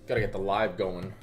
Gotta get the live going.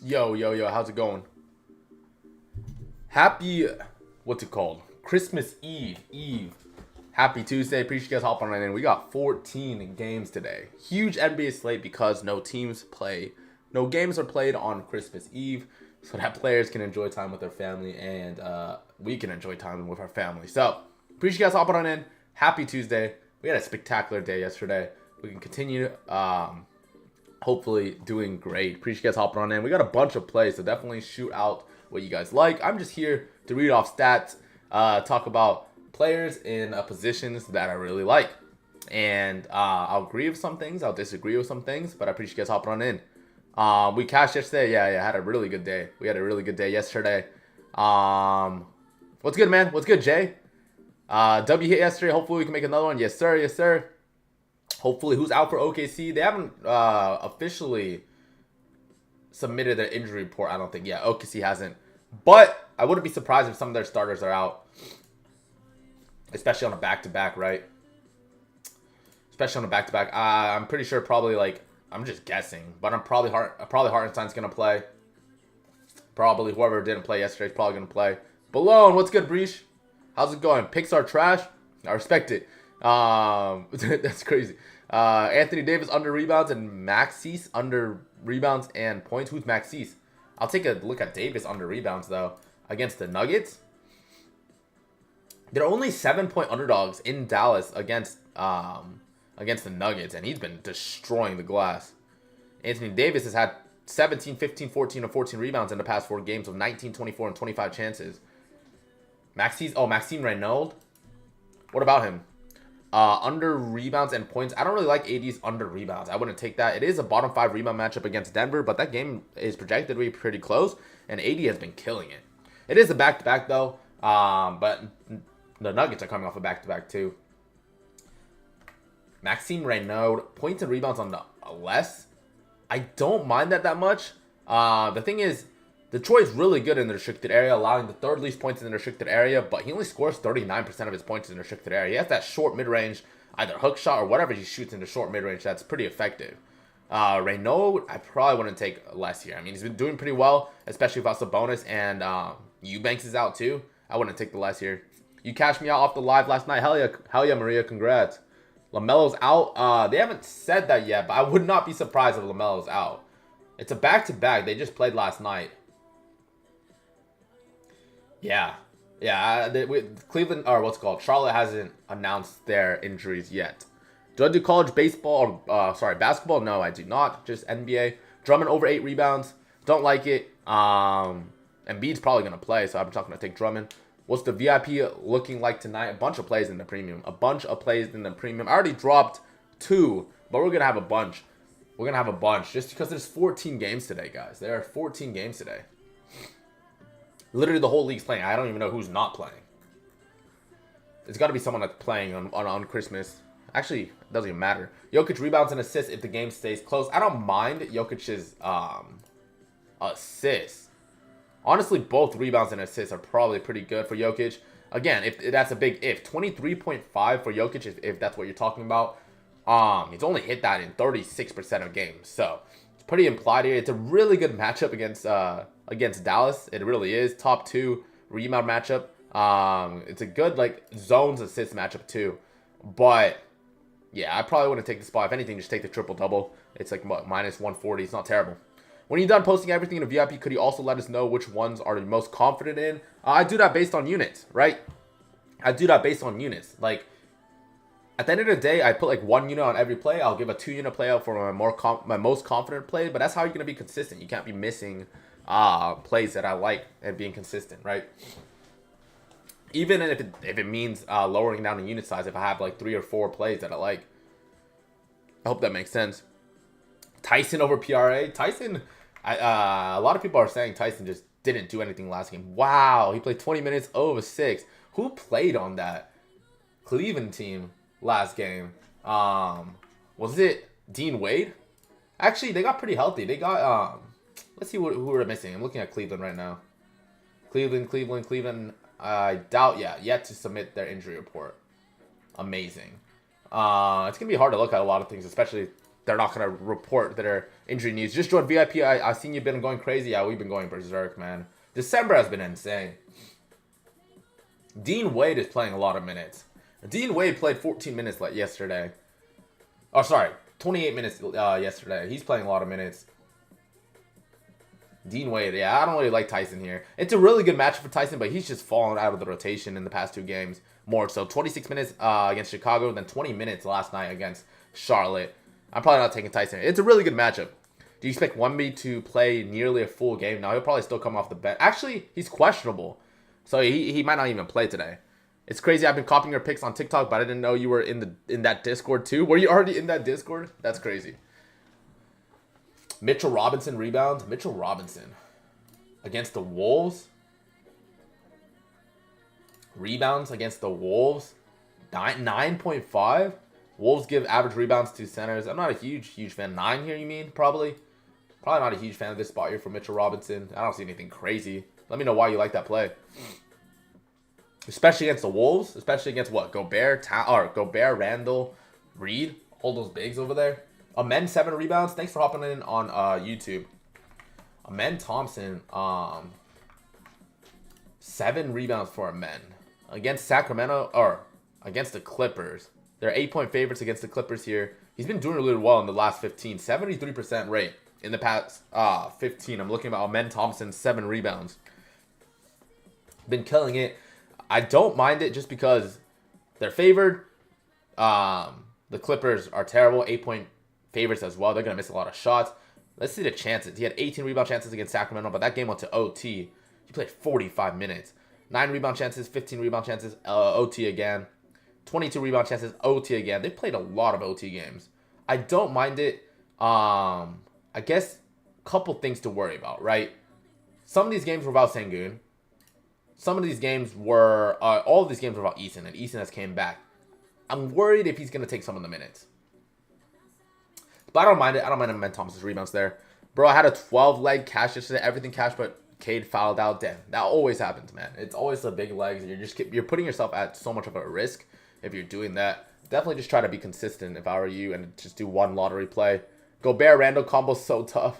Yo, how's it going? Happy, what's it called? Christmas Eve. Happy Tuesday. Appreciate you guys hopping on in. We got 14 games today. Huge NBA slate because no games are played on Christmas Eve, so that players can enjoy time with their family and we can enjoy time with our family. So, appreciate you guys hopping on in. Happy Tuesday. We had a spectacular day yesterday. We can continue hopefully doing great. Appreciate you guys hopping on in. We got a bunch of plays, so definitely shoot out what you guys like. I'm just here to read off stats, talk about players in positions that I really like. And I'll agree with some things, I'll disagree with some things, but I appreciate you guys hopping on in. We cashed yesterday. Yeah, had a really good day. We had a really good day yesterday. What's good, man? What's good, Jay? W hit yesterday. Hopefully we can make another one. Yes, sir. Hopefully, who's out for OKC? They haven't officially submitted their injury report, I don't think. Yeah, OKC hasn't. But I wouldn't be surprised if some of their starters are out. Especially on a back-to-back, right? Especially on a back-to-back. I'm pretty sure probably, like, I'm just guessing. But probably Hartenstein's going to play. Probably whoever didn't play yesterday is probably going to play. Balone, what's good, Breach? How's it going? Picks are trash? I respect it. That's crazy. Anthony Davis under rebounds and Maxis under rebounds and points. Who's Maxis? I'll take a look at Davis under rebounds though against the Nuggets. They're only 7-point underdogs in Dallas against the Nuggets, and he's been destroying the glass. Anthony Davis has had 17, 15, 14, and 14 rebounds in the past 4 games with 19, 24, and 25 chances. Maxime Renaud. What about him? Under rebounds and points. I don't really like AD's under rebounds. I wouldn't take that. It is a bottom 5 rebound matchup against Denver, but that game is projected to be pretty close, and AD has been killing it. It is a back-to-back, though, but the Nuggets are coming off a back-to-back, too. Maxime Renaud, points and rebounds on the less. I don't mind that much. The thing is, Detroit's really good in the restricted area, allowing the 3rd least points in the restricted area, but he only scores 39% of his points in the restricted area. He has that short mid-range, either hook shot or whatever he shoots in the short mid-range. That's pretty effective. Renaud, I probably wouldn't take less here. I mean, he's been doing pretty well, especially without Sabonis, and Eubanks is out too. I wouldn't take the less here. You cashed me out off the live last night. Hell yeah, Maria, congrats. LaMelo's out. They haven't said that yet, but I would not be surprised if LaMelo's out. It's a back-to-back. They just played last night. Yeah. Cleveland, or what's it called? Charlotte hasn't announced their injuries yet. Do I do college baseball or, basketball? No, I do not. Just NBA. Drummond over 8 rebounds. Don't like it. Embiid's probably going to play, so I'm just not going to take Drummond. What's the VIP looking like tonight? A bunch of plays in the premium. I already dropped 2, but we're going to have a bunch. We're going to have a bunch just because there's 14 games today, guys. There are 14 games today. Literally the whole league's playing. I don't even know who's not playing. It's got to be someone that's playing on Christmas. Actually, it doesn't even matter. Jokic rebounds and assists if the game stays close. I don't mind Jokic's assists. Honestly, both rebounds and assists are probably pretty good for Jokic. Again, if that's a big if. 23.5 for Jokic, if that's what you're talking about. He's only hit that in 36% of games. So, it's pretty implied here. It's a really good matchup against Dallas. It really is. Top 2 rebound matchup. It's a good zones assist matchup too. But yeah, I probably wouldn't take the spot. If anything, just take the triple-double. It's like what, minus 140. It's not terrible. When you're done posting everything in a VIP, could you also let us know which ones are you most confident in? I do that based on units, right? Like, at the end of the day, I put 1 unit on every play. I'll give a 2-unit play out for my most confident play, but that's how you're going to be consistent. You can't be missing plays that I like and being consistent, right? Even if it means lowering down the unit size if I have like 3 or 4 plays that I like. I hope that makes sense. Tyson over PRA. Tyson, a lot of people are saying Tyson just didn't do anything last game. Wow, he played 20 minutes over 6. Who played on that Cleveland team last game? Was it Dean Wade? Actually, they got pretty healthy. They got let's see who we're missing. I'm looking at Cleveland right now. Cleveland. I doubt yet to submit their injury report. Amazing. It's gonna be hard to look at a lot of things, especially they're not gonna report their injury news. Just joined VIP. I've seen you've been going crazy. Yeah, we've been going berserk, man. December has been insane. Dean Wade is playing a lot of minutes. Dean Wade played 14 minutes yesterday. Oh, sorry, 28 minutes yesterday. He's playing a lot of minutes. Dean Wade, yeah, I don't really like Tyson here. It's a really good matchup for Tyson, but he's just fallen out of the rotation in the past 2 games. More so, 26 minutes against Chicago, then 20 minutes last night against Charlotte. I'm probably not taking Tyson. It's a really good matchup. Do you expect Wemby to play nearly a full game? No, he'll probably still come off the bench. Actually, he's questionable, so he might not even play today. It's crazy. I've been copying your picks on TikTok, but I didn't know you were in that Discord too. Were you already in that Discord? That's crazy. Mitchell Robinson rebounds. Mitchell Robinson against the Wolves. Rebounds against the Wolves. 9.5. Wolves give average rebounds to centers. I'm not a huge fan. 9 here, you mean? Probably not a huge fan of this spot here for Mitchell Robinson. I don't see anything crazy. Let me know why you like that play. Especially against the Wolves. Especially against what? Gobert, Randall, Reed. All those bigs over there. Amen 7 rebounds. Thanks for hopping in on YouTube. Amen Thompson, 7 rebounds for Amen against Sacramento or against the Clippers. They're 8-point favorites against the Clippers here. He's been doing really well in the last 15, 73% rate in the past 15. I'm looking at Amen Thompson, 7 rebounds. Been killing it. I don't mind it just because they're favored. The Clippers are terrible, 8-point favorites as well. They're going to miss a lot of shots. Let's see the chances. He had 18 rebound chances against Sacramento, but that game went to OT. He played 45 minutes. 9 rebound chances, 15 rebound chances, OT again. 22 rebound chances, OT again. They played a lot of OT games. I don't mind it. I guess a couple things to worry about, right? Some of these games were about Sengun. Some of these games were, all of these games were about Eason, and Eason has came back. I'm worried if he's going to take some of the minutes. But I don't mind it. I don't mind Amen Thompson's rebounds there. Bro, I had a 12-leg cash yesterday. Everything cash, but Cade fouled out. Damn, that always happens, man. It's always the big legs. And you're putting yourself at so much of a risk if you're doing that. Definitely just try to be consistent if I were you and just do one lottery play. Gobert Randall combo so tough.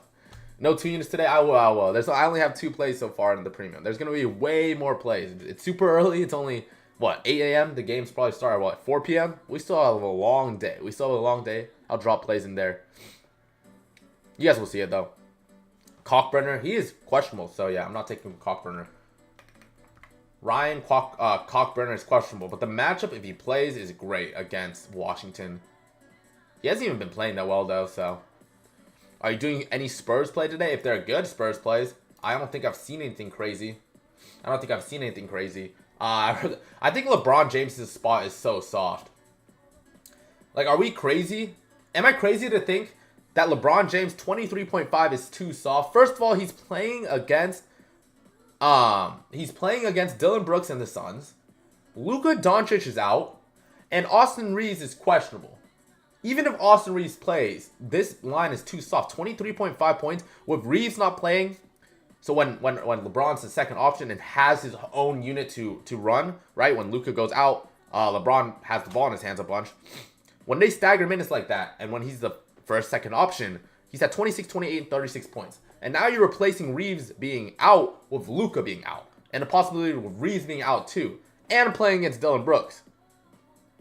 No 2 units today. I will. I only have 2 plays so far in the premium. There's gonna be way more plays. It's super early. It's only what 8 a.m. The game's probably start at 4 p.m. We still have a long day. I'll drop plays in there. You guys will see it though. Cockburner, he is questionable, so yeah, I'm not taking Cockburner. Ryan Cockburner is questionable, but the matchup if he plays is great against Washington. He hasn't even been playing that well though, so. Are you doing any Spurs play today? If they're good Spurs plays, I don't think I've seen anything crazy. I think LeBron James' spot is so soft. Like, are we crazy? Am I crazy to think that LeBron James 23.5 is too soft? First of all, he's playing against Dillon Brooks and the Suns. Luka Doncic is out, and Austin Reeves is questionable. Even if Austin Reeves plays, this line is too soft. 23.5 points with Reeves not playing. So when LeBron's the second option and has his own unit to run, right? When Luka goes out, LeBron has the ball in his hands a bunch. When they stagger minutes like that, and when he's the first, second option, he's at 26, 28, and 36 points. And now you're replacing Reeves being out with Luka being out. And the possibility of Reeves being out too. And playing against Dillon Brooks.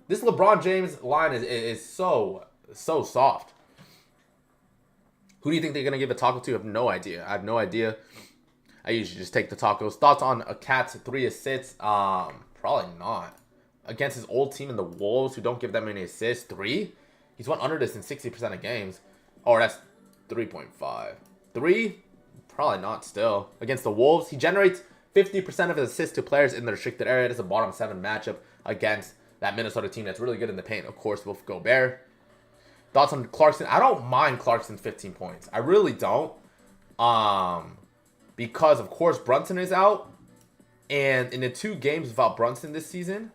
This LeBron James line is so soft. Who do you think they're going to give a taco to? I have no idea. I usually just take the tacos. Thoughts on a Cat's 3 assists? Probably not. Against his old team in the Wolves, who don't give that many assists. 3? He's won under this in 60% of games. Oh, that's 3.5. 3? Probably not still. Against the Wolves, he generates 50% of his assists to players in the restricted area. It's a bottom 7 matchup against that Minnesota team that's really good in the paint. Of course, with Gobert. Thoughts on Clarkson? I don't mind Clarkson's 15 points. I really don't. Because, of course, Brunson is out. And in the 2 games without Brunson this season,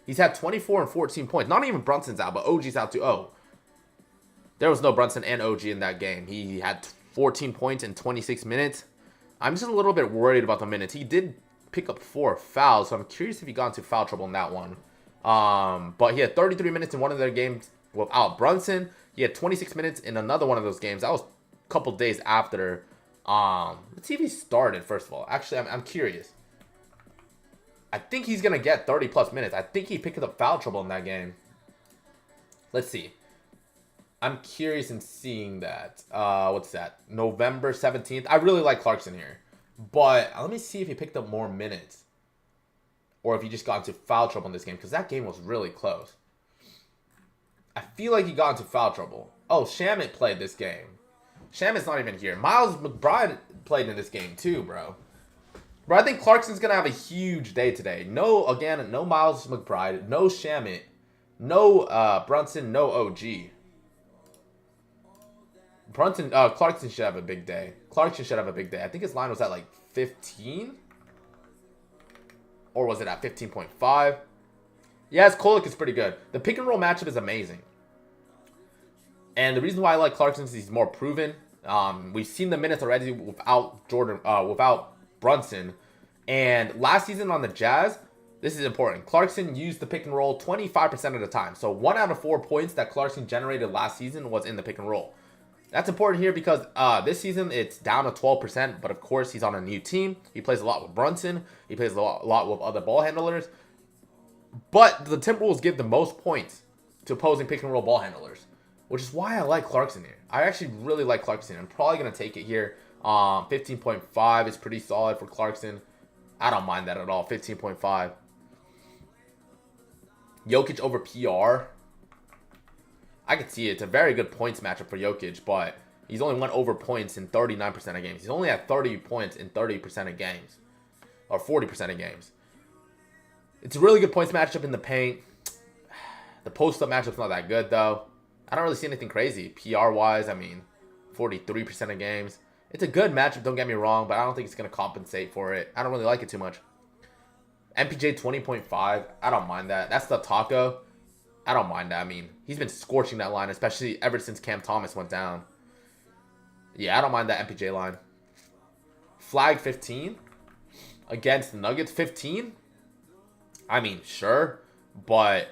he's had 24 and 14 points. Not even Brunson's out, but OG's out too. Oh, there was no Brunson and OG in that game. He had 14 points in 26 minutes. I'm just a little bit worried about the minutes. He did pick up 4 fouls, so I'm curious if he got into foul trouble in that one. But he had 33 minutes in one of their games without Brunson. He had 26 minutes in another one of those games. That was a couple days after. Let's see if he started, first of all. Actually, I'm curious. I think he's going to get 30-plus minutes. I think he picked up foul trouble in that game. Let's see. I'm curious in seeing that. What's that? November 17th. I really like Clarkson here. But let me see if he picked up more minutes. Or if he just got into foul trouble in this game. Because that game was really close. I feel like he got into foul trouble. Oh, Shamet played this game. Shamet's not even here. Miles McBride played in this game too, bro. Bro, I think Clarkson's going to have a huge day today. No Miles McBride. No Shamet. No Brunson. No OG. Clarkson should have a big day. Clarkson should have a big day. I think his line was at like 15. Or was it at 15.5? Yes, Kolek is pretty good. The pick and roll matchup is amazing. And the reason why I like Clarkson is he's more proven. We've seen the minutes already without without Brunson. And last season on the Jazz, this is important. Clarkson used the pick and roll 25% of the time. So 1 out of 4 points that Clarkson generated last season was in the pick and roll. That's important here because this season it's down to 12%. But of course, he's on a new team. He plays a lot with Brunson. He plays a lot with other ball handlers. But the Timberwolves give the most points to opposing pick and roll ball handlers, which is why I like Clarkson here. I actually really like Clarkson. I'm probably going to take it here. 15.5 is pretty solid for Clarkson. I don't mind that at all. 15.5. Jokic over PR. I could see it. It's a very good points matchup for Jokic, but he's only went over points in 39% of games. He's only at 30 points in 30% of games. Or 40% of games. It's a really good points matchup in the paint. The post-up matchup's not that good, though. I don't really see anything crazy. PR-wise, I mean, 43% of games. It's a good matchup, don't get me wrong, but I don't think it's going to compensate for it. I don't really like it too much. MPJ 20.5, I don't mind that. That's the taco. I don't mind that. I mean, he's been scorching that line, especially ever since Cam Thomas went down. Yeah, I don't mind that MPJ line. Flag 15 against the Nuggets. 15? I mean, sure, but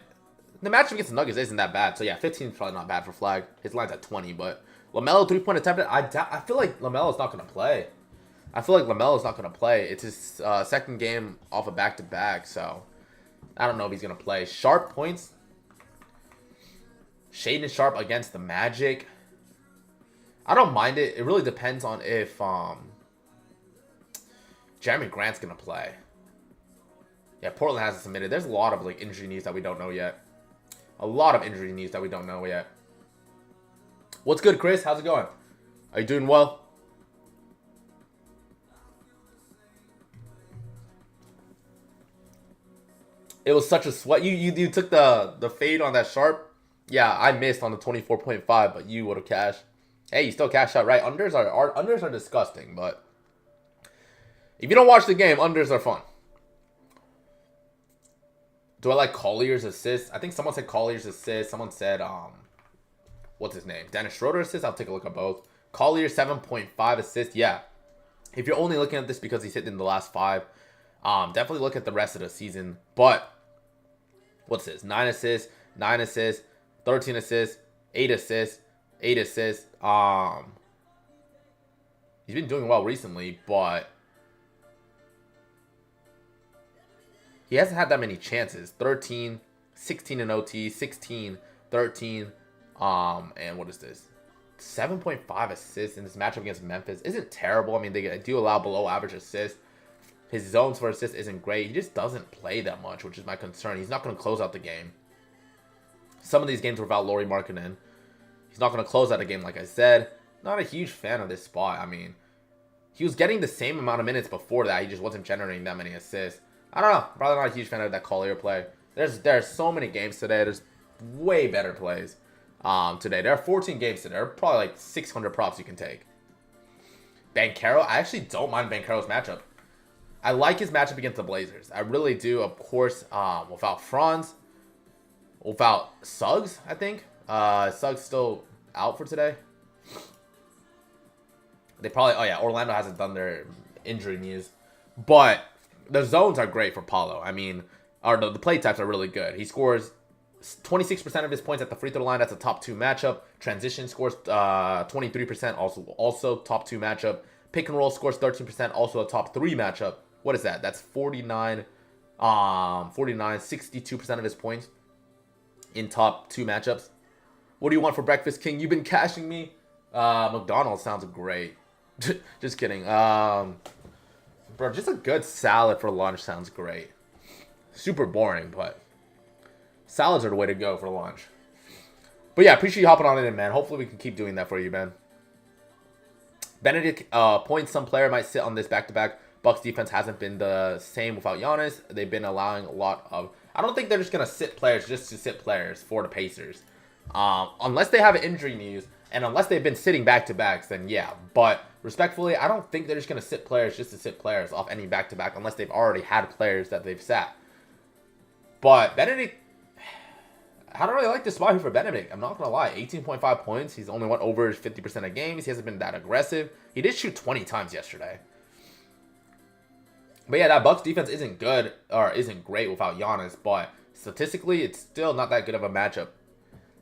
the matchup against the Nuggets isn't that bad. So, yeah, 15 is probably not bad for Flag. His line's at 20, but LaMelo 3-point attempted. I feel like LaMelo's not going to play. It's his second game off a back-to-back, so I don't know if he's going to play. Sharp points. Shaden Sharp against the Magic. I don't mind it. It really depends on if Jeremy Grant's going to play. Yeah, Portland hasn't submitted. There's a lot of injury news that we don't know yet. What's good, Chris? How's it going? Are you doing well? It was such a sweat. You took the fade on that Sharp. Yeah, I missed on the 24.5, but you would have cashed. Hey, you still cashed out, right? Unders are disgusting, but if you don't watch the game, unders are fun. Do I like Collier's assist? I think someone said Collier's assist. Someone said, what's his name? Dennis Schroeder assist? I'll take a look at both. Collier 7.5 assist. Yeah. If you're only looking at this because he's hit in the last 5, definitely look at the rest of the season. But, what's this? 9 assists, 9 assists, 13 assists, 8 assists, 8 assists. He's been doing well recently, but he hasn't had that many chances. 13, 16 in OT, 16, 13, and what is this? 7.5 assists in this matchup against Memphis. Isn't terrible. I mean, they do allow below average assists. His zones for assists isn't great. He just doesn't play that much, which is my concern. He's not going to close out the game. Some of these games were without Lauri Markkanen. He's not going to close out a game, like I said. Not a huge fan of this spot. I mean, he was getting the same amount of minutes before that. He just wasn't generating that many assists. I don't know. Probably not a huge fan of that Collier play. There's so many games today. There's way better plays today. There are 14 games today. There are probably like 600 props you can take. Banchero, I actually don't mind Banchero's matchup. I like his matchup against the Blazers. I really do. Of course, without Franz, without Suggs, I think. Suggs still out for today. They probably, oh yeah, Orlando hasn't done their injury news. But the zones are great for Paulo. I mean, the play types are really good. He scores 26% of his points at the free throw line. That's a top 2 matchup. Transition scores 23%, also top 2 matchup. Pick and roll scores 13%, also a top 3 matchup. What is that? That's 62% of his points in top 2 matchups. What do you want for breakfast, King? You've been cashing me. McDonald's sounds great. Just kidding. Bro, just a good salad for lunch sounds great. Super boring, but salads are the way to go for lunch. But yeah, appreciate you hopping on in, man. Hopefully we can keep doing that for you, man. Benedict points. Some player might sit on this back-to-back. Bucks defense hasn't been the same without Giannis. They've been allowing a lot of... I don't think they're just going to sit players just to sit players for the Pacers. Unless they have injury news and unless they've been sitting back-to-backs, then yeah. But respectfully, I don't think they're just going to sit players just to sit players off any back-to-back unless they've already had players that they've sat. But Benedict... I don't really like this spot here for Benedict. I'm not going to lie. 18.5 points. He's only went over 50% of games. He hasn't been that aggressive. He did shoot 20 times yesterday. But yeah, that Bucks defense isn't good or isn't great without Giannis. But statistically, it's still not that good of a matchup,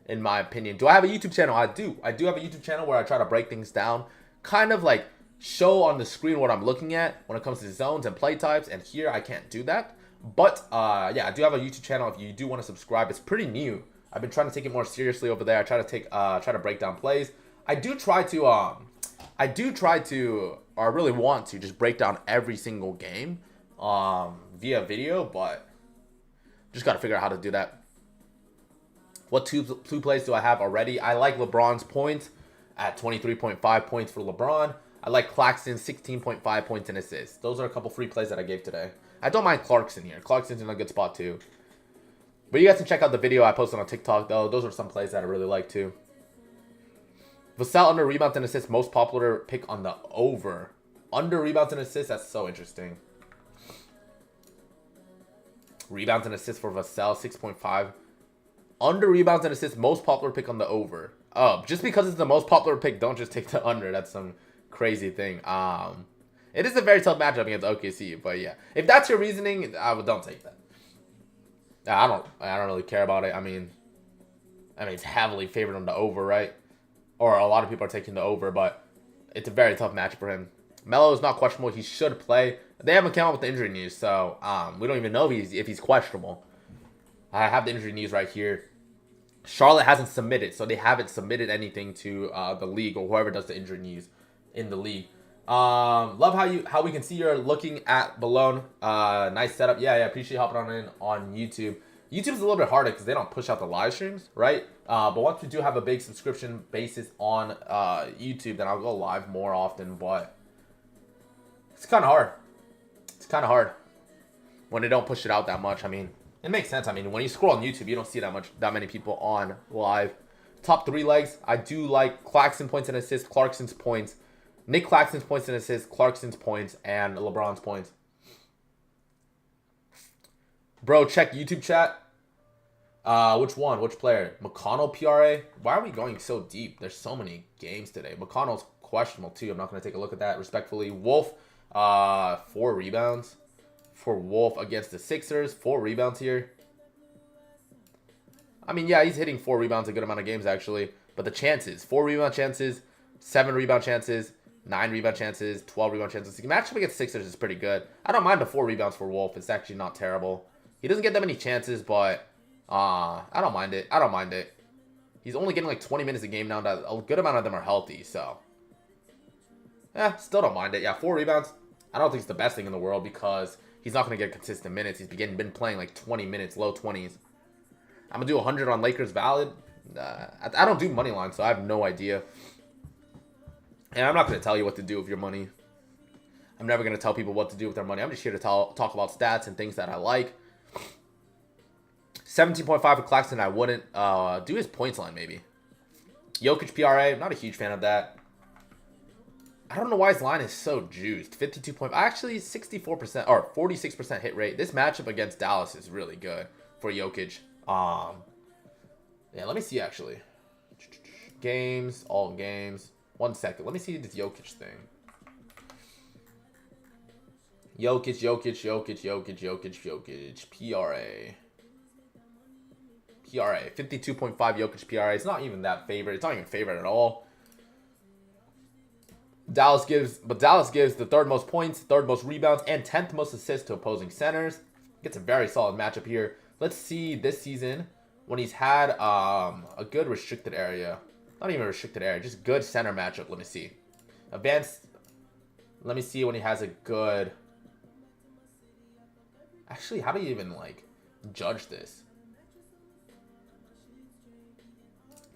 in my opinion. Do I have a YouTube channel? I do. I do have a YouTube channel where I try to break things down. Kind of like show on the screen what I'm looking at when it comes to zones and play types. And here, I can't do that. But, yeah, I do have a YouTube channel. If you do want to subscribe, it's pretty new. I've been trying to take it more seriously over there. I try to break down plays. I do try to, or I really want to just break down every single game, via video, but just got to figure out how to do that. What two plays do I have already? I like LeBron's points at 23.5 points for LeBron. I like Claxton's 16.5 points and assists. Those are a couple free plays that I gave today. I don't mind Clarkson here. Clarkson's in a good spot too. But you guys can check out the video I posted on TikTok though. Those are some plays that I really like too. Vassell under rebounds and assists. Most popular pick on the over. Under rebounds and assists. That's so interesting. Rebounds and assists for Vassell. 6.5. Under rebounds and assists. Most popular pick on the over. Oh, just because it's the most popular pick, don't just take the under. That's some crazy thing. It is a very tough matchup against OKC, but yeah, if that's your reasoning, don't take that. I don't really care about it. I mean, it's heavily favored on the over, right? Or a lot of people are taking the over, but it's a very tough match for him. Melo is not questionable. He should play. They haven't come out with the injury news, so we don't even know if he's questionable. I have the injury news right here. Charlotte hasn't submitted, so they haven't submitted anything to the league or whoever does the injury news in the league. Love how we can see you're looking at Balone. Nice setup. Yeah, appreciate you hopping on in on YouTube. YouTube's a little bit harder because they don't push out the live streams, right? But once we do have a big subscription basis on YouTube, then I'll go live more often. But it's kind of hard. It's kind of hard when they don't push it out that much. I mean, it makes sense. I mean, when you scroll on YouTube, you don't see that many people on live. Top 3 legs. I do like Claxton points and assists, Clarkson's points, Nick Claxton's points and assists, Clarkson's points, and LeBron's points. Bro, check YouTube chat. Which one? Which player? McConnell PRA? Why are we going so deep? There's so many games today. McConnell's questionable too. I'm not going to take a look at that respectfully. Wolf, 4 rebounds for Wolf against the Sixers. 4 rebounds here. I mean, yeah, he's hitting 4 rebounds a good amount of games actually. But the chances, 4 rebound chances, 7 rebound chances, 9 rebound chances, 12 rebound chances. The matchup against Sixers is pretty good. I don't mind the 4 rebounds for Wolf. It's actually not terrible. He doesn't get that many chances, but I don't mind it. I don't mind it. He's only getting like 20 minutes a game now. That a good amount of them are healthy, so yeah, still don't mind it. Yeah, 4 rebounds. I don't think it's the best thing in the world because he's not going to get consistent minutes. He's been playing like 20 minutes, low 20s. I'm going to do 100 on Lakers valid. I don't do money line, so I have no idea. And I'm not going to tell you what to do with your money. I'm never going to tell people what to do with their money. I'm just here to talk about stats and things that I like. 17.5 for Claxton. I wouldn't do his points line, maybe. Jokic PRA. Not a huge fan of that. I don't know why his line is so juiced. 52 point. Actually, 64% or 46% hit rate. This matchup against Dallas is really good for Jokic. Yeah, let me see actually. Games, all games. 1 second. Let me see this Jokic thing. Jokic. PRA. 52.5 Jokic PRA. It's not even that favorite. It's not even favorite at all. Dallas gives the third most points, third most rebounds, and 10th most assists to opposing centers. Gets a very solid matchup here. Let's see this season when he's had a good restricted area. Not even a restricted area, just good center matchup. Let me see. Advanced. Let me see when he has a good. Actually, how do you even like judge this?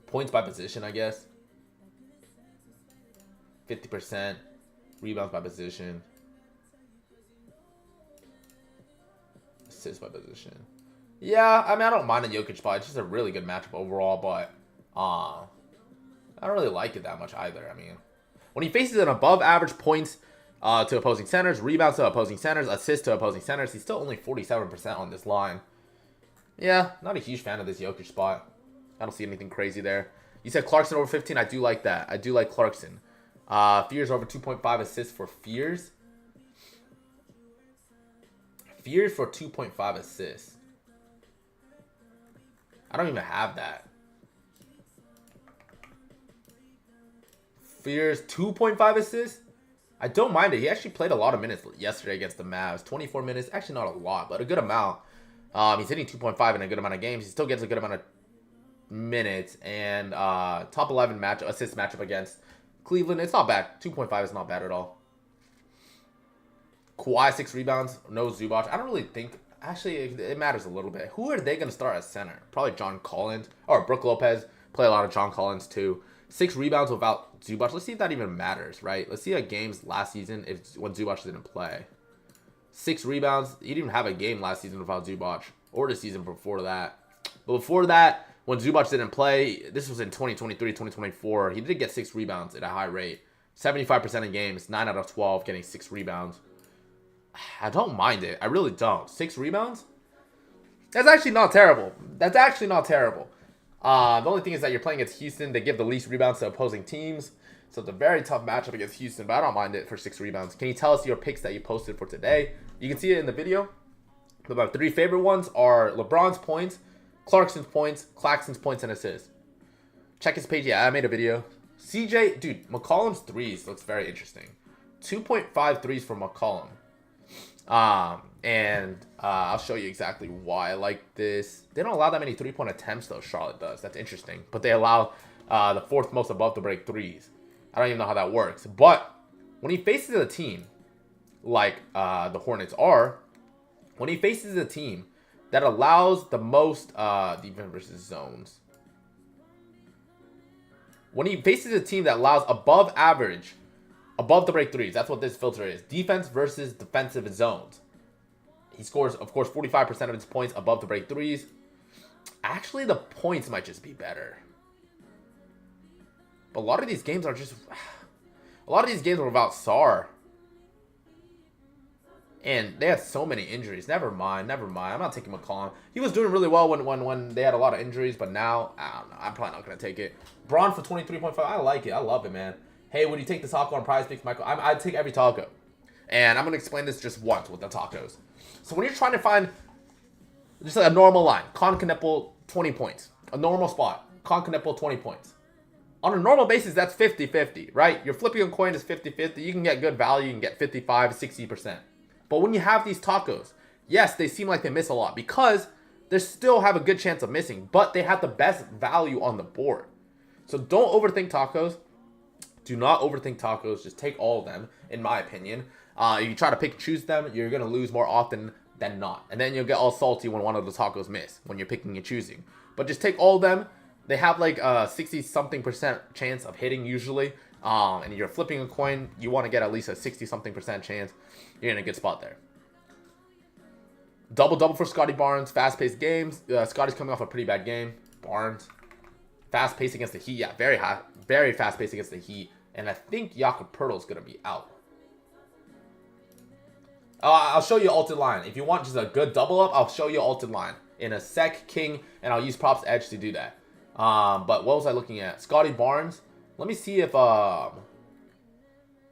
Points by position, I guess. 50%. Rebounds by position. Assists by position. Yeah, I mean, I don't mind a Jokic spot. It's just a really good matchup overall, but I don't really like it that much either. I mean, when he faces an above average points to opposing centers, rebounds to opposing centers, assists to opposing centers, he's still only 47% on this line. Yeah, not a huge fan of this Jokic spot. I don't see anything crazy there. You said Clarkson over 15. I do like that. I do like Clarkson. Fears over 2.5 assists for Fears. Fears for 2.5 assists. I don't even have that. Fears 2.5 assists. I don't mind it. He actually played a lot of minutes yesterday against the Mavs. 24 minutes. Actually not a lot, but a good amount. He's hitting 2.5 in a good amount of games. He still gets a good amount of minutes. And top 11 assist matchup against Cleveland. It's not bad. 2.5 is not bad at all. Kawhi 6 rebounds. No Zubac. I don't really think. Actually, it matters a little bit. Who are they going to start at center? Probably John Collins. Or Brook Lopez. Play a lot of John Collins too. 6 rebounds without Zubac. Let's see if that even matters, right? Let's see games last season when Zubac didn't play. 6 rebounds. He didn't even have a game last season without Zubac. Or the season before that. But before that, when Zubac didn't play, this was in 2023, 2024. He did get 6 rebounds at a high rate. 75% of games, 9 out of 12 getting 6 rebounds. I don't mind it. I really don't. 6 rebounds? That's actually not terrible. That's actually not terrible. The only thing is that you're playing against Houston. They give the least rebounds to opposing teams. So it's a very tough matchup against Houston, but I don't mind it for 6 rebounds. Can you tell us your picks that you posted for today? You can see it in the video. But my 3 favorite ones are LeBron's points, Clarkson's points, Claxton's points, and assists. Check his page. Yeah, I made a video. CJ, dude, McCollum's threes looks very interesting. 2.5 threes for McCollum. I'll show you exactly why I like this. They don't allow that many 3-point attempts, though. Charlotte does. That's interesting. But they allow the 4th most above the break threes. I don't even know how that works. But when he faces a team like the Hornets are, when he faces a team that allows the most defense versus zones. When he faces a team that allows above average, above the break threes, that's what this filter is. Defense versus defensive zones. He scores, of course, 45% of his points above the break threes. Actually, the points might just be better. But a lot of these games are just... A lot of these games were without Sar. And they had so many injuries. Never mind. I'm not taking McCollum. He was doing really well when they had a lot of injuries. But now, I don't know. I'm probably not going to take it. Braun for 23.5. I like it. I love it, man. Hey, would you take the taco on Prize Picks, Michael? I'd take every taco. And I'm going to explain this just once with the tacos. So when you're trying to find just like a normal line, Con Knipple, 20 points. A normal spot, Con Knipple, 20 points. On a normal basis, that's 50-50, right? Your flipping a coin is 50-50. You can get good value. You can get 55-60%. But when you have these tacos, yes, they seem like they miss a lot because they still have a good chance of missing, but they have the best value on the board. So don't overthink tacos. Do not overthink tacos. Just take all of them, in my opinion. If you try to pick and choose them, you're going to lose more often than not. And then you'll get all salty when one of the tacos miss when you're picking and choosing. But just take all of them. They have like a 60-something% chance of hitting usually. And you're flipping a coin, you want to get at least a 60-something% chance. You're in a good spot there. Double for Scotty Barnes. Fast-paced games. Scotty's coming off a pretty bad game. Barnes. Fast-paced against the Heat. Yeah, very high. Very fast-paced against the Heat. And I think Jakob Poeltl's going to be out. I'll show you ulted line. If you want just a good double up, I'll show you ulted line. In a sec, king, and I'll use props edge to do that. But what was I looking at? Scotty Barnes. Let me see if Jakob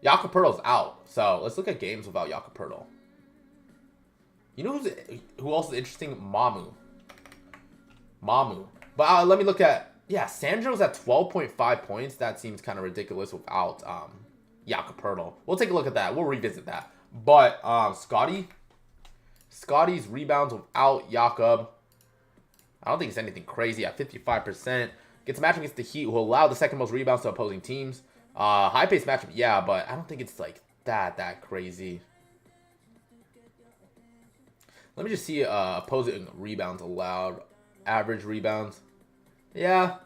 Poeltl's out. So let's look at games without Jakob Poeltl. You know who else is interesting? Mamu. But let me look at, yeah, Sandro's at 12.5 points. That seems kind of ridiculous without Jakob Poeltl. We'll take a look at that. We'll revisit that. But Scotty's rebounds without Jakob, I don't think it's anything crazy at 55%. Gets a matchup against the Heat, who allow the second most rebounds to opposing teams. High-paced matchup, yeah, but I don't think it's like that crazy. Let me just see opposing rebounds allowed. Average rebounds. Yeah.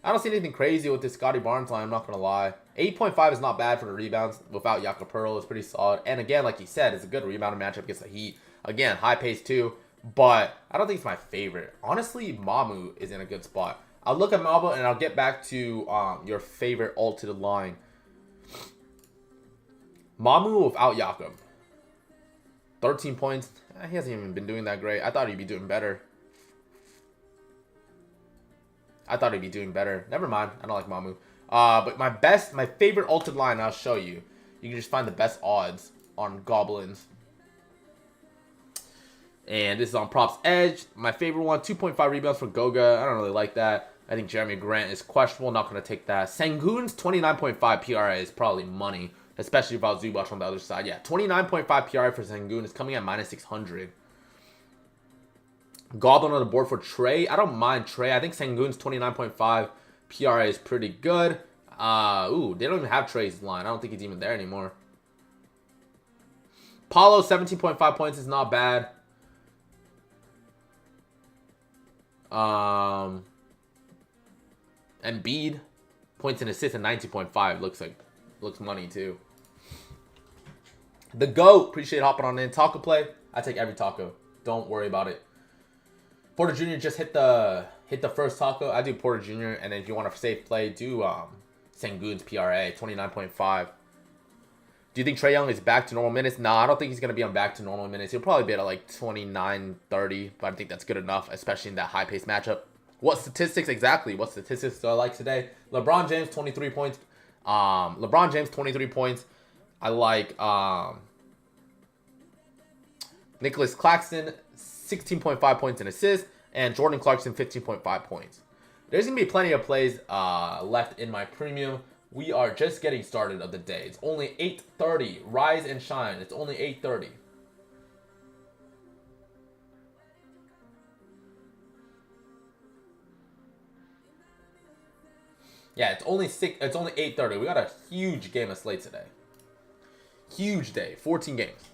I don't see anything crazy with this Scotty Barnes line, I'm not going to lie. 8.5 is not bad for the rebounds without Jakob Poeltl. It's pretty solid. And again, like he said, it's a good rebounding matchup against the Heat. Again, high pace too. But I don't think it's my favorite. Honestly, Mamu is in a good spot. I'll look at Mamu and I'll get back to your favorite ulted line. Mamu without Jakob. 13 points. He hasn't even been doing that great. I thought he'd be doing better. Never mind. I don't like Mamu. But my favorite ulted line, I'll show you. You can just find the best odds on Goblins. And this is on props edge. My favorite one, 2.5 rebounds for Goga. I don't really like that. I think Jeremy Grant is questionable. Not going to take that. Sengun's 29.5 PRA is probably money, especially without Zubac on the other side. Yeah, 29.5 PRA for Sengun is coming at -600. Goblin on the board for Trey. I don't mind Trey. I think Sengun's 29.5 PRA is pretty good. Ooh, they don't even have Trey's line. I don't think he's even there anymore. Paulo, 17.5 points is not bad. Embiid, points and assists at 19.5. Looks money too. The GOAT, appreciate hopping on in. Taco play, I take every taco. Don't worry about it. Porter Jr. just hit the first taco. I do Porter Jr. and then if you want a safe play, do Sengun's PRA 29.5. Do you think Trae Young is back to normal minutes? Nah, I don't think he's going to be on back to normal minutes. He'll probably be at like 29, 30, but I think that's good enough, especially in that high-paced matchup. What statistics exactly? What statistics do I like today? LeBron James, 23 points. I like Nicholas Claxton, 16.5 points and assists, and Jordan Clarkson, 15.5 points. There's going to be plenty of plays left in my premium. We are just getting started of the day. It's only 8:30. Rise and shine. It's only 8:30. Yeah, it's only 8:30. We got a huge game of slate today. Huge day. 14 games.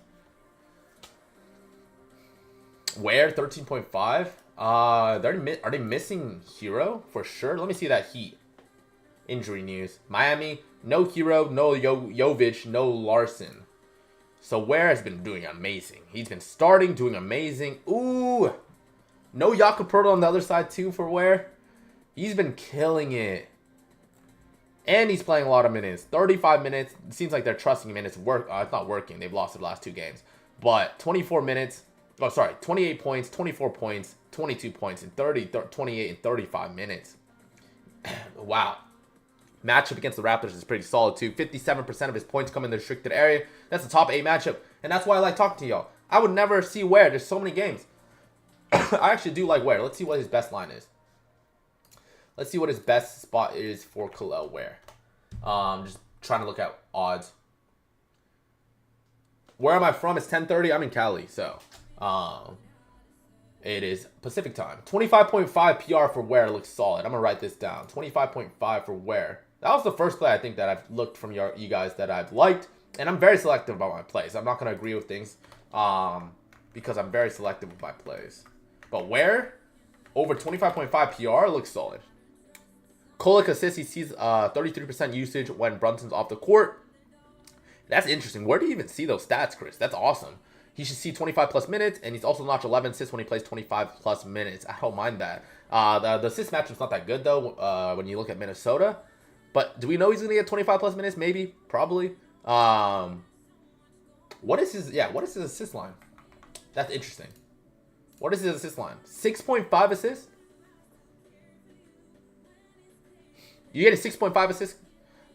Where 13.5? Are they missing Hero for sure? Let me see that Heat injury news. Miami, no Hero, no Jovic, no Larson. So Ware has been doing amazing. He's been starting, doing amazing. Ooh, no Jakob Poeltl on the other side too for Ware. He's been killing it. And he's playing a lot of minutes. 35 minutes. It seems like they're trusting him, and it's not working. They've lost the last 2 games. But 24 minutes. Oh, sorry. 28 points, 24 points, 22 points in 28 and 35 minutes. Wow. Matchup against the Raptors is pretty solid, too. 57% of his points come in the restricted area. That's a top 8 matchup. And that's why I like talking to y'all. I would never see Ware. There's so many games. I actually do like Ware. Let's see what his best line is. Let's see what his best spot is for Khalil Ware. Just trying to look at odds. Where am I from? It's 10:30. I'm in Cali, so it is Pacific time. 25.5 PR for Ware looks solid. I'm gonna write this down. 25.5 for Ware. That was the first play I think that I've looked from you guys that I've liked, and I'm very selective about my plays. I'm not gonna agree with things because I'm very selective with my plays. But Ware over 25.5 PR looks solid. Kolek assists, he sees 33% usage when Brunson's off the court. That's interesting. Where do you even see those stats, Chris? That's awesome. He should see 25 plus minutes, and he's also notched 11 assists when he plays 25 plus minutes. I don't mind that. The assist matchup's not that good, though, when you look at Minnesota. But do we know he's going to get 25 plus minutes? Maybe. Probably. What is his assist line? That's interesting. What is his assist line? 6.5 assists? You get a 6.5 assists?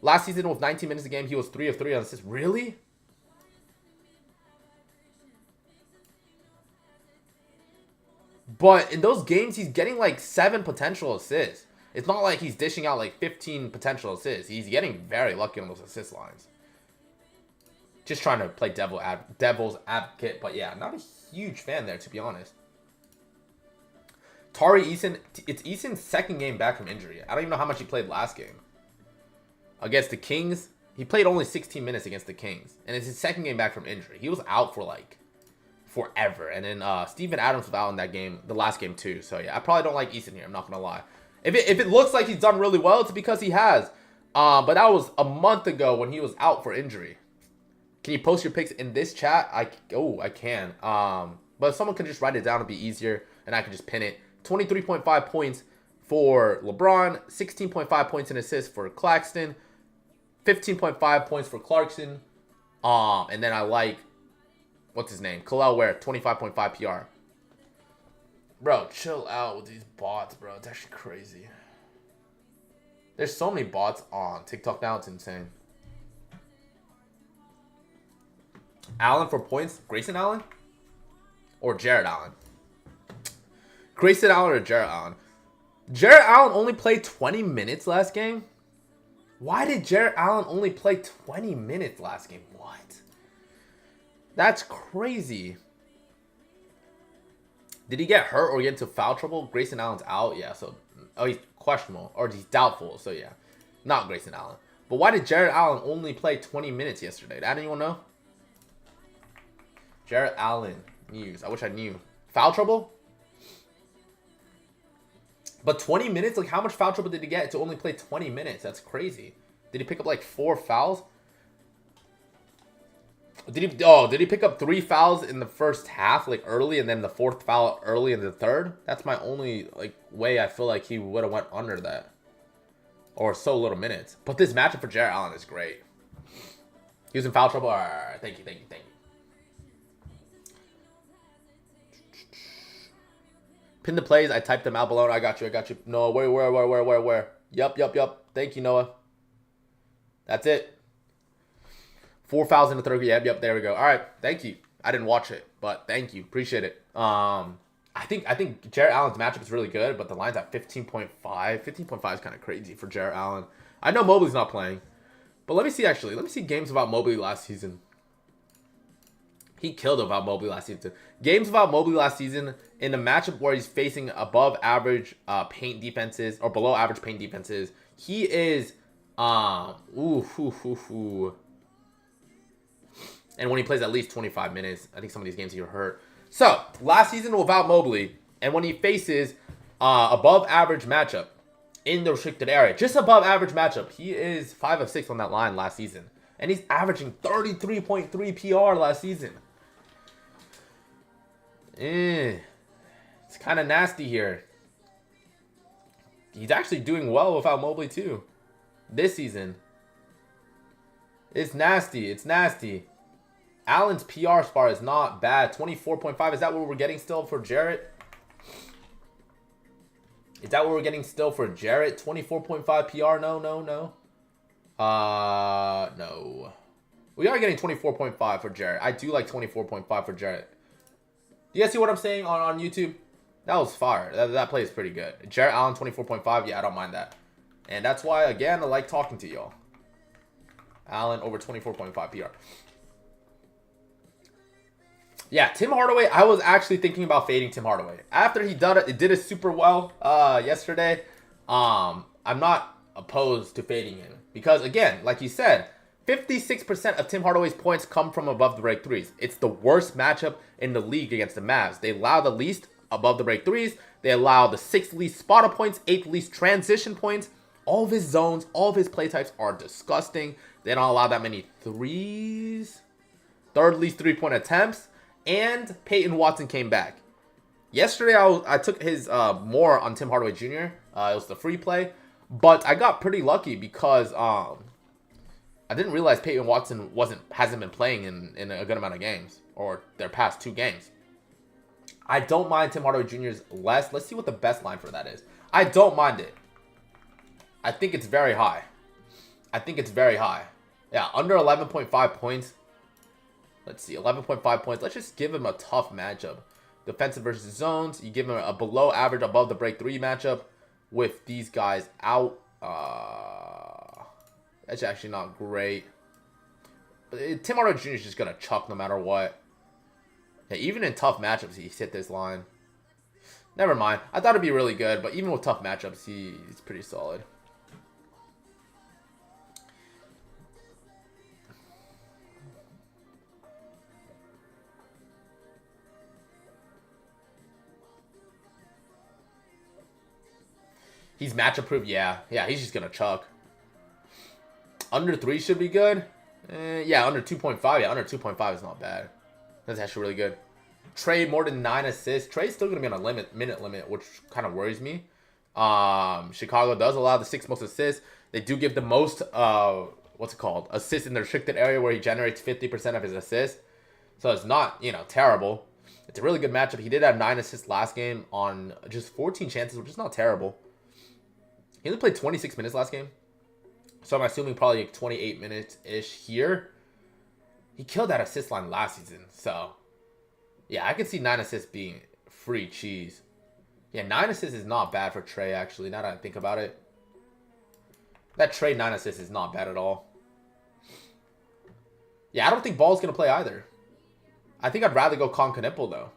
Last season with 19 minutes a game, he was 3 of 3 on assists. Really? But in those games, he's getting like 7 potential assists. It's not like he's dishing out like 15 potential assists. He's getting very lucky on those assist lines. Just trying to play devil's advocate. But yeah, not a huge fan there, to be honest. Tari Eason, it's Eason's second game back from injury. I don't even know how much he played last game. Against the Kings, he played only 16 minutes against the Kings. And it's his second game back from injury. He was out for like forever. And then Steven Adams was out in that game, the last game too. So yeah, I probably don't like Eason here. I'm not going to lie. If it looks like he's done really well, it's because he has. But that was a month ago when he was out for injury. Can you post your picks in this chat? I can. But if someone could just write it down, it'd be easier. And I could just pin it. 23.5 points for LeBron. 16.5 points in assists for Claxton. 15.5 points for Clarkson. And then I like, what's his name? Khalil Ware, 25.5 PR. Bro, chill out with these bots, bro. It's actually crazy. There's so many bots on TikTok now. It's insane. Allen for points. Grayson Allen? Or Jared Allen? Grayson Allen or Jared Allen? Jared Allen only played 20 minutes last game? Why did Jared Allen only play 20 minutes last game? What? That's crazy. Did he get hurt or get into foul trouble? Grayson Allen's out. Yeah, so... Oh, he's questionable. Or he's doubtful. So, yeah. Not Grayson Allen. But why did Jared Allen only play 20 minutes yesterday? Did anyone know? Jared Allen news. I wish I knew. Foul trouble? But 20 minutes? Like, how much foul trouble did he get to only play 20 minutes? That's crazy. Did he pick up, like, 4 fouls? Did he pick up 3 fouls in the first half, like, early, and then the 4th foul early in the 3rd? That's my only, like, way I feel like he would have went under that. Or so little minutes. But this matchup for Jared Allen is great. He was in foul trouble? Alright, thank you. Pin the plays. I typed them out below. I got you. Noah, where? Yup. Thank you, Noah. That's it. 4 fouls in the 3rd. Yep. There we go. All right. Thank you. I didn't watch it, but thank you. Appreciate it. I think Jared Allen's matchup is really good, but the line's at 15.5. 15.5 is kind of crazy for Jared Allen. I know Mobley's not playing, but let me see actually. Let me see games about Mobley last season. He killed about Mobley last season. Games about Mobley last season in a matchup where he's facing above average paint defenses or below average paint defenses. He is And when he plays at least 25 minutes, I think some of these games he were hurt. So last season without Mobley, and when he faces above average matchup in the restricted area, just above average matchup, he is 5 of 6 on that line last season, and he's averaging 33.3 PR last season. It's kind of nasty here. He's actually doing well without Mobley too. This season. It's nasty. Allen's PR spar is not bad. 24.5. Is that what we're getting still for Jarrett? 24.5 PR? No. No. We are getting 24.5 for Jarrett. I do like 24.5 for Jarrett. Do you guys see what I'm saying on YouTube? That was fire. That play is pretty good. Jarrett Allen, 24.5. Yeah, I don't mind that. And that's why, again, I like talking to y'all. Allen over 24.5 PR. Yeah, Tim Hardaway, I was actually thinking about fading Tim Hardaway. After he did it super well yesterday, I'm not opposed to fading him. Because, again, like you said, 56% of Tim Hardaway's points come from above the break threes. It's the worst matchup in the league against the Mavs. They allow the least above the break threes. They allow the 6th least spot points, 8th least transition points, All of his zones, all of his play types are disgusting. They don't allow that many threes. Third least 3-point attempts. And Peyton Watson came back. Yesterday, I took his more on Tim Hardaway Jr. It was the free play. But I got pretty lucky because I didn't realize Peyton Watson hasn't been playing in a good amount of games. Or their past 2 games. I don't mind Tim Hardaway Jr.'s less. Let's see what the best line for that is. I don't mind it. I think it's very high. I think it's very high. Yeah, under 11.5 points. Let's see, 11.5 points. Let's just give him a tough matchup. Defensive versus zones. You give him a below average, above the break 3 matchup with these guys out. That's actually not great. But Tim Hardaway Jr. is just going to chuck no matter what. Yeah, even in tough matchups, he's hit this line. Never mind. I thought it'd be really good, but even with tough matchups, he's pretty solid. He's matchup proof, yeah. Yeah, he's just going to chuck. Under 3 should be good. Yeah, under 2.5. Yeah, under 2.5 is not bad. That's actually really good. Trey, more than 9 assists. Trey's still going to be on a minute limit, which kind of worries me. Chicago does allow the 6th most assists. They do give the most, assists in the restricted area where he generates 50% of his assists. So it's not, terrible. It's a really good matchup. He did have 9 assists last game on just 14 chances, which is not terrible. He only played 26 minutes last game. So I'm assuming probably like 28 minutes-ish here. He killed that assist line last season. So, yeah, I could see 9 assists being free cheese. Yeah, 9 assists is not bad for Trey, actually, now that I think about it. That Trey 9 assists is not bad at all. Yeah, I don't think Ball's going to play either. I think I'd rather go Con Knipple, though.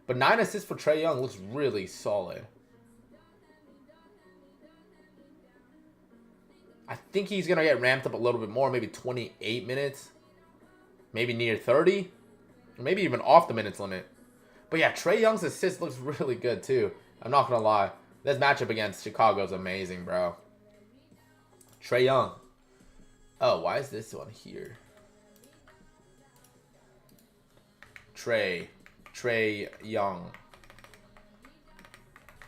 But 9 assists for Trae Young looks really solid. I think he's going to get ramped up a little bit more, maybe 28 minutes. Maybe near 30. Or maybe even off the minutes limit. But yeah, Trae Young's assist looks really good too. I'm not going to lie. This matchup against Chicago is amazing, bro. Trae Young. Oh, why is this one here? Trae Young.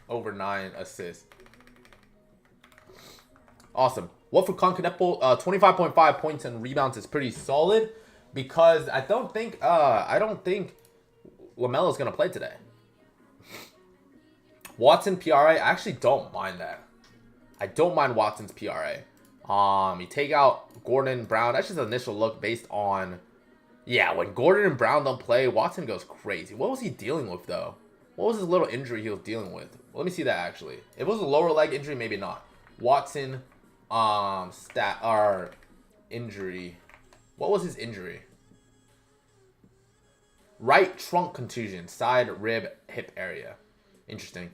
Over 9 assists. Awesome. What for Con Knipple? 25.5 points and rebounds is pretty solid because I don't think LaMelo's gonna play today. Watson PRA, I actually don't mind that. I don't mind Watson's PRA. You take out Gordon, Brown. That's just an initial look based on, yeah, when Gordon and Brown don't play, Watson goes crazy. What was he dealing with though? What was his little injury he was dealing with? Let me see that actually. If it was a lower leg injury, maybe not. Watson. Injury. What was his injury? Right trunk contusion, side rib, hip area. Interesting.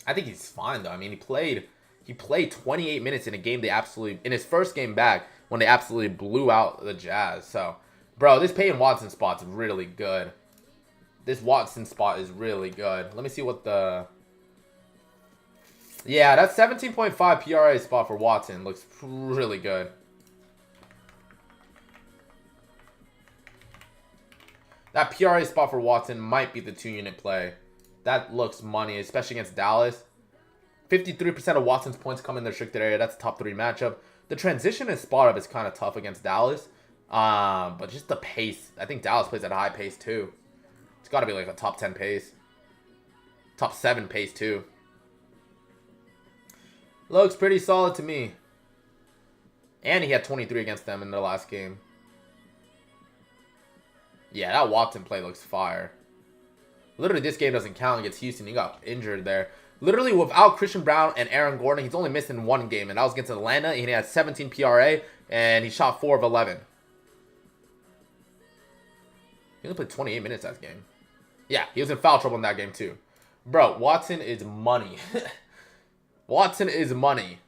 I think he's fine though. I mean, he played 28 minutes in a game in his first game back when they absolutely blew out the Jazz. So, bro, this Peyton Watson spot's really good. This Watson spot is really good. Let me see what the... Yeah, that 17.5 PRA spot for Watson looks really good. That PRA spot for Watson might be the 2-unit play. That looks money, especially against Dallas. 53% of Watson's points come in the restricted area. That's a top 3 matchup. The transition and spot up is kind of tough against Dallas. But just the pace. I think Dallas plays at a high pace too. It's got to be like a top 10 pace. Top 7 pace too. Looks pretty solid to me. And he had 23 against them in the last game. Yeah, that Watson play looks fire. Literally, this game doesn't count against Houston. He got injured there. Literally, without Christian Brown and Aaron Gordon, he's only missing 1 game. And that was against Atlanta. And he had 17 PRA. And he shot 4 of 11. He only played 28 minutes that game. Yeah, he was in foul trouble in that game too. Bro, Watson is money. Watson is money.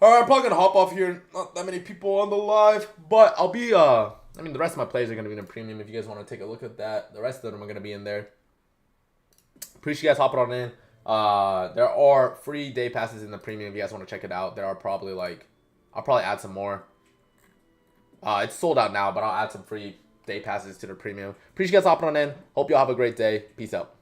Alright, I'm probably going to hop off here. Not that many people on the live. But I'll be, the rest of my plays are going to be in a premium if you guys want to take a look at that. The rest of them are going to be in there. Appreciate you guys hopping on in. There are free day passes in the premium if you guys want to check it out. There are probably like, I'll probably add some more. It's sold out now, but I'll add some free day passes to the premium. Appreciate you guys hopping on in. Hope y'all have a great day. Peace out.